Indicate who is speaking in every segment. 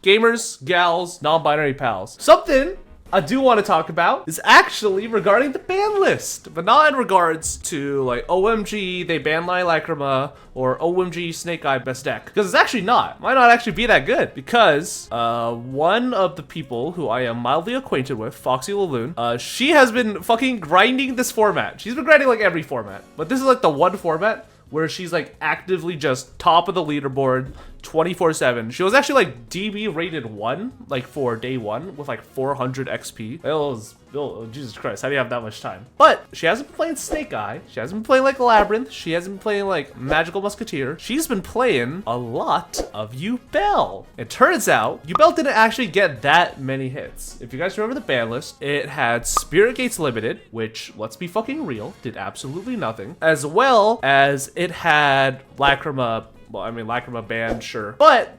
Speaker 1: Gamers, gals, non-binary pals. Something I do want to talk about is actually regarding the ban list, but not in regards to like OMG they banned my Lacrima or OMG Snake Eye best deck, because it's actually not. Might not actually be that good, because one of the people who I am mildly acquainted with, Foxy Laloon, she has been fucking grinding this format. She's been grinding like every format, but this is like the one format where she's like actively just top of the leaderboard 24/7. She was actually like DB rated 1, like for day 1 with like 400 XP. Oh, Jesus Christ, how do you have that much time? But she hasn't been playing Snake Eye. She hasn't been playing like Labyrinth. She hasn't been playing like Magical Musketeer. She's been playing a lot of Yubel. It turns out Yubel didn't actually get that many hits. If you guys remember the ban list, it had Spirit Gates Limited, which, let's be fucking real, did absolutely nothing, as well as it had Lacrima. Well, I mean, Lacrima banned, sure. But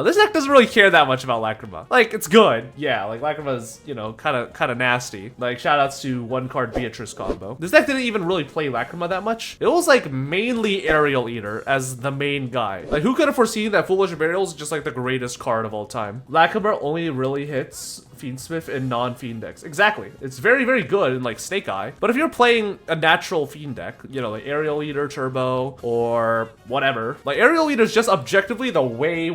Speaker 1: this deck doesn't really care that much about Lacrima. Like, it's good. Yeah, like Lacrima's, you know, kind of nasty. Like, shout outs to one card Beatrice combo. This deck didn't even really play Lacrima that much. It was like mainly Aerial Eater as the main guy. Like, who could have foreseen that Foolish Burial is just like the greatest card of all time? Lacrima only really hits Fiendsmith in non-Fiend decks. Exactly. It's very, very good in like Snake Eye. But if you're playing a natural Fiend deck, you know, like Aerial Eater Turbo or whatever, like Aerial Eater is just objectively the way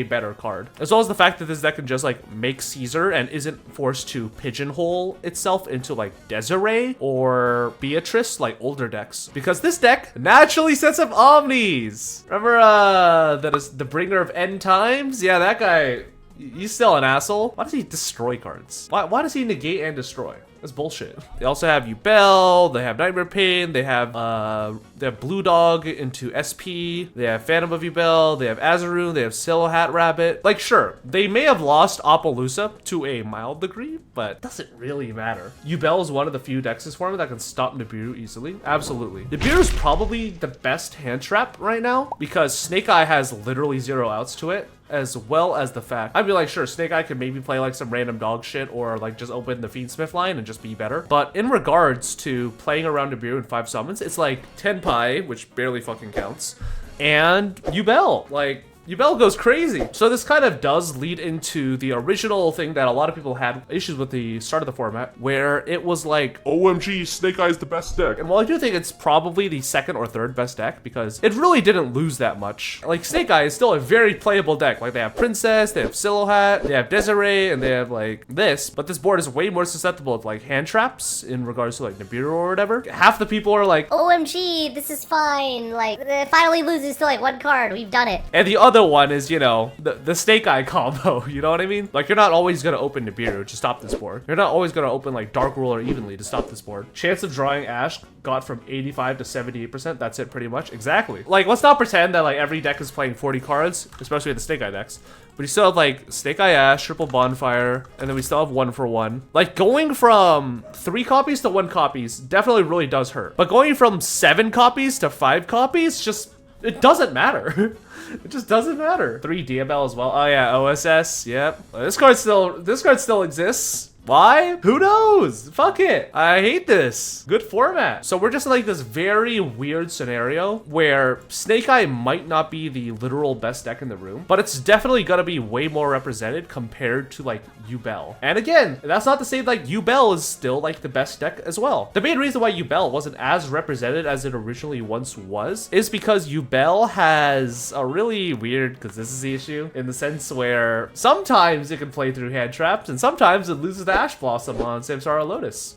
Speaker 1: better card. As well as the fact that this deck can just like make Caesar and isn't forced to pigeonhole itself into like Desiree or Beatrice like older decks. Because this deck naturally sets up Omnis. Remember that is the bringer of end times? Yeah, that guy. He's still an asshole. Why does he destroy cards? Why does he negate and destroy? That's bullshit. They also have Yubel, they have Nightmare Pain, they have Blue Dog into SP, they have Phantom of Yubel, they have Azaroon, they have Silo Hat Rabbit. Like, sure, they may have lost Appaloosa to a mild degree, but it doesn't really matter. Yubel is one of the few decks this format that can stop Nibiru easily. Absolutely. Nibiru is probably the best hand trap right now because Snake Eye has literally 0 outs to it, as well as the fact, I'd be like, sure, Snake Eye could maybe play like some random dog shit or like just open the Fiendsmith line and just be better. But in regards to playing around Nibiru in 5 summons, it's like Tenpai, which barely fucking counts, and Yubel. Like, Yubel goes crazy. So this kind of does lead into the original thing that a lot of people had issues with the start of the format, where it was like, OMG, Snake Eye's the best deck. And while I do think it's probably the 2nd or 3rd best deck, because it really didn't lose that much. Like, Snake Eye is still a very playable deck. Like, they have Princess, they have Silo Hat, they have Desiree, and they have like this. But this board is way more susceptible to like hand traps in regards to like Nibiru or whatever. Half the people are like,
Speaker 2: OMG, this is fine. Like, it finally loses to like 1 card. We've done it.
Speaker 1: and the other one is, you know, the Snake Eye combo, you know what I mean? Like, you're not always gonna open Nibiru to stop this board. You're not always gonna open like Dark Ruler evenly to stop this board. Chance of drawing Ash got from 85 to 78%. That's it pretty much. Exactly. Like, let's not pretend that like every deck is playing 40 cards, especially the Snake Eye decks. But you still have like Snake Eye Ash, Triple Bonfire, and then we still have 1 for 1. Like, going from 3 copies to 1 copies definitely really does hurt. But going from 7 copies to 5 copies, just, it doesn't matter. It just doesn't matter. 3 Diabel as well. Oh yeah, OSS. Yep. This card still exists. Why? Who knows? Fuck it. I hate this. Good format. So we're just in like this very weird scenario where Snake Eye might not be the literal best deck in the room, but it's definitely gonna be way more represented compared to like Yubel. And again, that's not to say like Yubel is still like the best deck as well. The main reason why Yubel wasn't as represented as it originally once was is because Yubel has a really weird, because this is the issue, in the sense where sometimes it can play through hand traps and sometimes it loses the Ash Blossom on Samsara Lotus.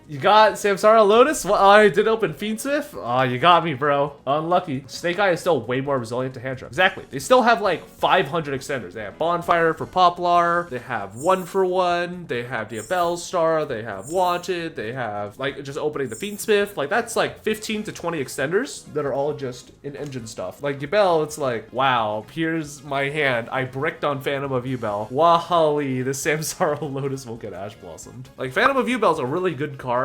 Speaker 1: You got Samsara Lotus? Well, I did open Fiendsmith? Oh, you got me, bro. Unlucky. Snake Eye is still way more resilient to hand trap. Exactly. They still have like 500 extenders. They have Bonfire for Poplar. They have 1 for 1. They have Diabel Star. They have Wanted. They have like just opening the Fiendsmith. Like, that's like 15 to 20 extenders that are all just in-engine stuff. Like Yubel, it's like, wow, here's my hand. I bricked on Phantom of Yubel. Wahali, this Samsara Lotus will get Ash Blossomed. Like, Phantom of Yubel is a really good card,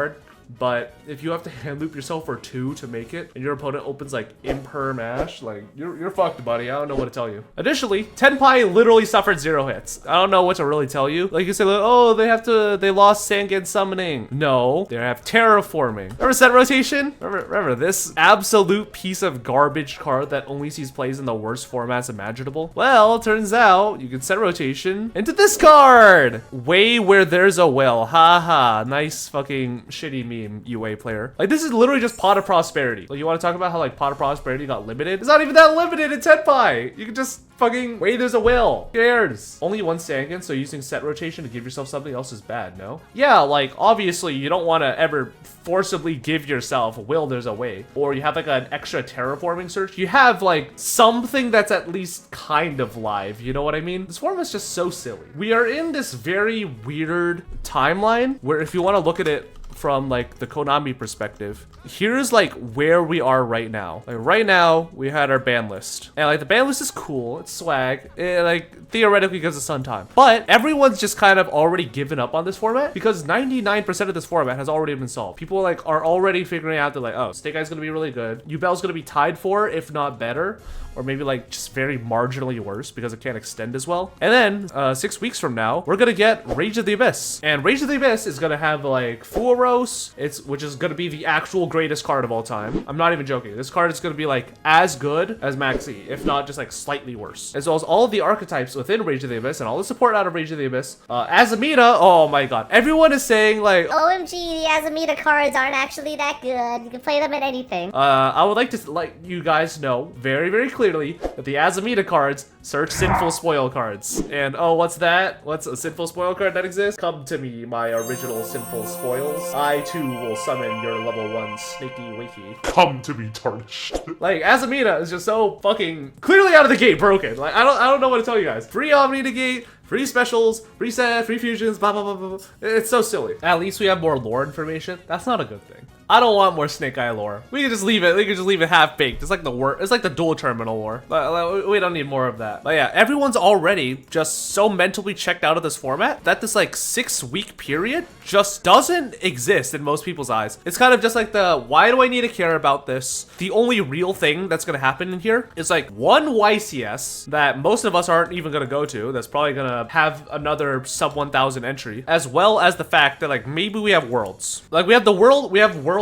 Speaker 1: but if you have to hand loop yourself for 2 to make it, and your opponent opens like imper mash, like you're fucked, buddy. I don't know what to tell you. Additionally, Tenpai literally suffered 0 hits. I don't know what to really tell you. Like you say, like, oh, they lost Sangan summoning. No, they have terraforming. Remember set rotation? Remember this absolute piece of garbage card that only sees plays in the worst formats imaginable? Well, it turns out you can set rotation into this card. Way where there's a well. Haha. Nice fucking shitty meme, UA player. Like this is literally just Pot of Prosperity. Like you want to talk about how like Pot of Prosperity got limited? It's not even that limited in Tenpai. You can just fucking way there's a will. Who cares? Only 1 Sangan, so using set rotation to give yourself something else is bad, no? Yeah, like obviously you don't want to ever forcibly give yourself will there's a way, or you have like an extra terraforming search. You have like something that's at least kind of live, you know what I mean? This format's just so silly. We are in this very weird timeline where if you want to look at it from like the Konami perspective, here's like where we are right now. Like right now we had our ban list, and like the ban list is cool, it's swag, it like theoretically gives us sun time, but everyone's just kind of already given up on this format because 99% of this format has already been solved. People like are already figuring out that like, oh, Snake Eye's gonna be really good, Yubel's gonna be tied for, if not better, or maybe like just very marginally worse because it can't extend as well. And then 6 weeks from now, we're gonna get Rage of the Abyss, and Rage of the Abyss is gonna have like Furos, which is gonna be the actual greatest card of all time. I'm not even joking. This card is gonna be like as good as Maxi, if not just like slightly worse. As well as all of the archetypes within Rage of the Abyss and all the support out of Rage of the Abyss. Azamita, oh my god. Everyone is saying like,
Speaker 2: OMG, the Azamita cards aren't actually that good. You can play them in anything.
Speaker 1: I would like to let you guys know very, very clearly that the Azamita cards search Sinful Spoil cards. And oh, what's that? What's a Sinful Spoil card that exists? Come to me, my original Sinful Spoils. I too will summon your level 1 Snaky Wakey.
Speaker 3: Come to be tarnished.
Speaker 1: Like Azamita is just so fucking clearly out of the gate broken. Like I don't know what to tell you guys. Free Omni negate, free specials, free set, free fusions, blah blah blah blah. It's so silly. At least we have more lore information. That's not a good thing. I don't want more Snake Eye lore. We can just leave it. We can just leave it half baked. It's like the It's like the dual terminal lore. We don't need more of that. But yeah, everyone's already just so mentally checked out of this format that this like 6-week period just doesn't exist in most people's eyes. It's kind of just like the why do I need to care about this? The only real thing that's gonna happen in here is like 1 YCS that most of us aren't even gonna go to. That's probably gonna have another sub 1,000 entry, as well as the fact that like maybe we have worlds. Like we have worlds,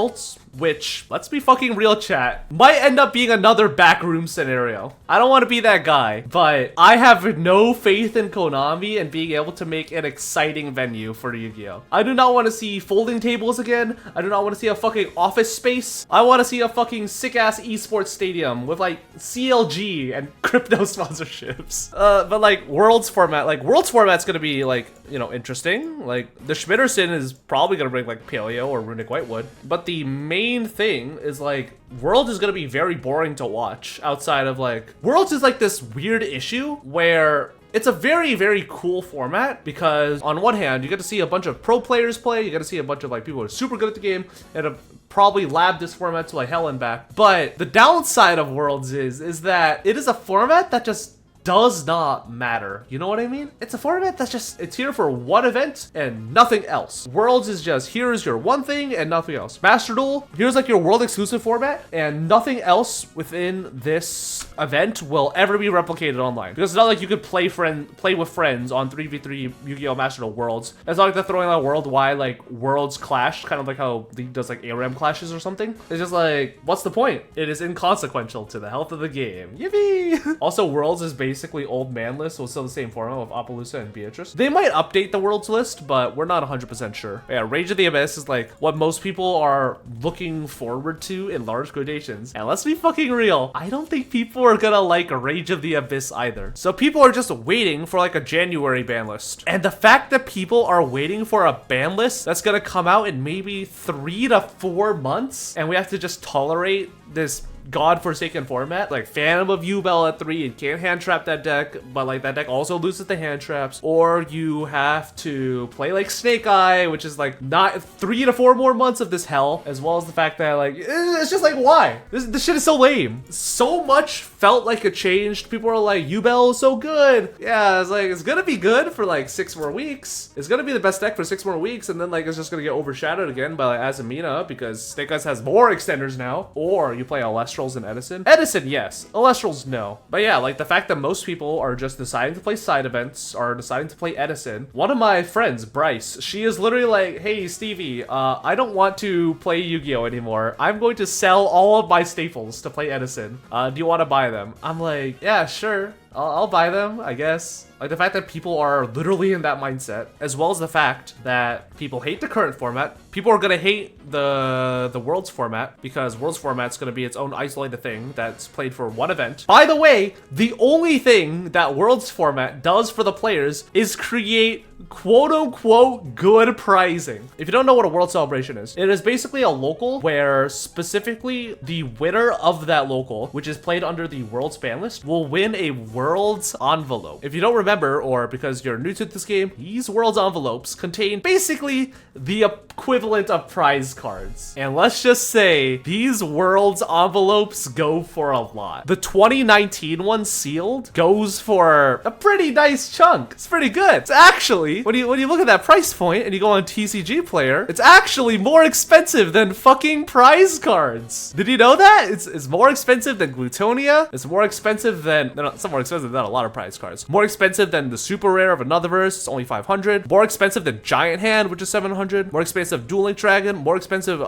Speaker 1: which, let's be fucking real, chat, might end up being another backroom scenario. I don't want to be that guy, but I have no faith in Konami and being able to make an exciting venue for Yu-Gi-Oh! I do not want to see folding tables again. I do not want to see a fucking office space. I want to see a fucking sick-ass esports stadium with like CLG and crypto sponsorships. But like Worlds format's gonna be like, you know, interesting. Like the Schmitterson is probably gonna bring like Paleo or Runic Whitewood, but the main thing is like Worlds is gonna be very boring to watch outside of like Worlds is like this weird issue where it's a very, very cool format because on one hand, you get to see a bunch of pro players play, you get to see a bunch of like people who are super good at the game and have probably labbed this format to like hell and back. But the downside of Worlds is that it is a format that just does not matter. You know what I mean? It's a format that's just, it's here for one event and nothing else. Worlds is just, here's your one thing and nothing else. Master Duel, here's like your world exclusive format and nothing else within this event will ever be replicated online. Because it's not like you could play with friends on 3v3 Yu-Gi-Oh! Master Duel Worlds. It's not like they're throwing out worldwide like Worlds Clash, kind of like how League does like ARAM clashes or something. It's just like, what's the point? It is inconsequential to the health of the game. Yippee! Also, Worlds is basically old man list, so it's still the same format with Appaloosa and Beatrice. They might update the Worlds list, but we're not 100% sure. Yeah, Rage of the Abyss is like what most people are looking forward to in large quotations. And let's be fucking real, I don't think people are gonna like Rage of the Abyss either. So people are just waiting for like a January ban list. And the fact that people are waiting for a ban list that's gonna come out in maybe 3 to 4 months, and we have to just tolerate this godforsaken format, like Phantom of Yubel at 3, and can't hand trap that deck, but like that deck also loses the hand traps, or you have to play like Snake Eye, which is like not 3 to 4 more months of this hell, as well as the fact that like it's just like, why? This shit is so lame. So much felt like it changed. People were like, Yubel is so good. Yeah, it's like, it's gonna be good for like 6 more weeks. It's gonna be the best deck for 6 more weeks, and then like it's just gonna get overshadowed again by like Azamina, because Snake Eyes has more extenders now. Or you play Alestrals and Edison. Edison, yes. Alestrals, no. But yeah, like the fact that most people are just deciding to play side events, are deciding to play Edison. One of my friends, Bryce, she is literally like, hey Stevie, I don't want to play Yu-Gi-Oh anymore. I'm going to sell all of my staples to play Edison. Do you want to buy them? I'm like, yeah, sure. I'll buy them, I guess. Like the fact that people are literally in that mindset, as well as the fact that people hate the current format. People are gonna hate the Worlds format, because Worlds format's gonna be its own isolated thing that's played for one event. By the way, the only thing that Worlds format does for the players is create quote-unquote good prizing. If you don't know what a World Celebration is, it is basically a local where specifically the winner of that local, which is played under the Worlds ban list, will win a Worlds envelope. If you don't remember, or because you're new to this game, these Worlds envelopes contain basically the equivalent of prize cards. And let's just say these Worlds envelopes go for a lot. The 2019 one sealed goes for a pretty nice chunk. It's pretty good. It's actually, when you look at that price point and you go on TCG Player, it's actually more expensive than fucking prize cards. Did you know that? It's more expensive than Glutonia. It's more expensive than, no, it's not more expensive than a lot of prize cards. More expensive than the super rare of Another Verse, it's only 500. More expensive than Giant Hand, which is 700. More expensive Duel Link Dragon. More expensive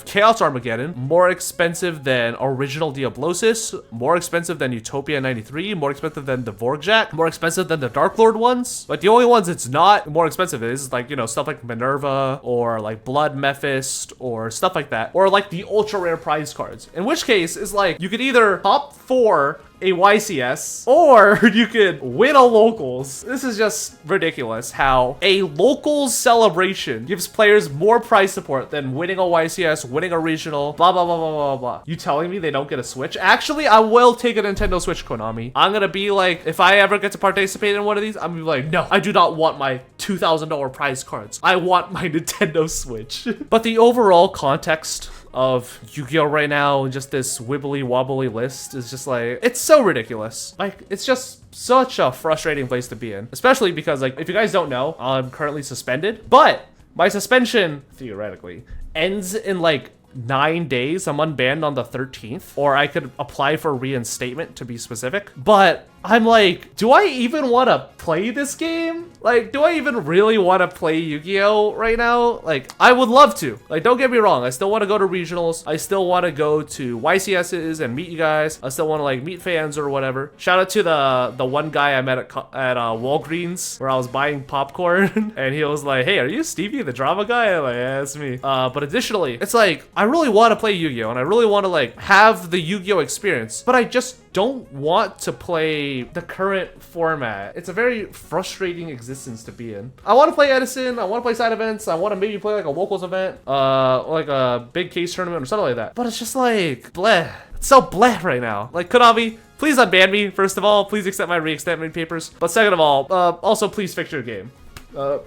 Speaker 1: Chaos Armageddon. More expensive than Original Diablosis. More expensive than Utopia 93. More expensive than the Vorkjack. More expensive than the Dark Lord ones. But the only ones it's not more expensive is like, you know, stuff like Minerva or like Blood Mephist or stuff like that. Or like the ultra rare prize cards. In which case, is like, you could either top 4 a YCS, or you could win a locals. This is just ridiculous how a locals celebration gives players more prize support than winning a YCS, winning a regional, blah, blah, blah, blah, blah, blah. You telling me they don't get a Switch? Actually, I will take a Nintendo Switch, Konami. I'm gonna be like, if I ever get to participate in one of these, I'm gonna be like, no, I do not want my $2,000 prize cards. I want my Nintendo Switch. But the overall context of Yu-Gi-Oh right now, and just this wibbly wobbly list is just like, it's so ridiculous. Like, it's just such a frustrating place to be in, especially because, like, if you guys don't know, I'm currently suspended, but my suspension theoretically ends in like 9 days. I'm unbanned on the 13th, or I could apply for reinstatement to be specific. But I'm like, do I even want to play this game? Like, do I even really want to play Yu-Gi-Oh right now? Like, I would love to. Like, don't get me wrong. I still want to go to regionals. I still want to go to YCSs and meet you guys. I still want to like meet fans or whatever. Shout out to the one guy I met at Walgreens where I was buying popcorn and he was like, hey, are you Stevie, the drama guy? I'm like, yeah, it's me. But additionally, it's like, I really want to play Yu-Gi-Oh and I really want to like have the Yu-Gi-Oh experience, but I just don't want to play the current format. It's a very frustrating existence to be in. I want to play Edison, I want to play side events, I want to maybe play like a locals event, like a big case tournament or something like that. But it's just like, bleh. It's so bleh right now. Like, Konami, please unban me, first of all. Please accept my re-extendment papers. But second of all, also please fix your game.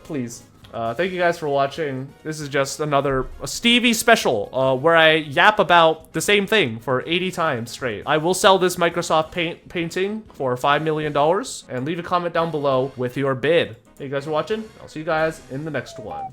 Speaker 1: Please. Thank you guys for watching. This is just another Stevie special where I yap about the same thing for 80 times straight. I will sell this Microsoft painting for $5 million, and leave a comment down below with your bid. Thank you guys for watching. I'll see you guys in the next one.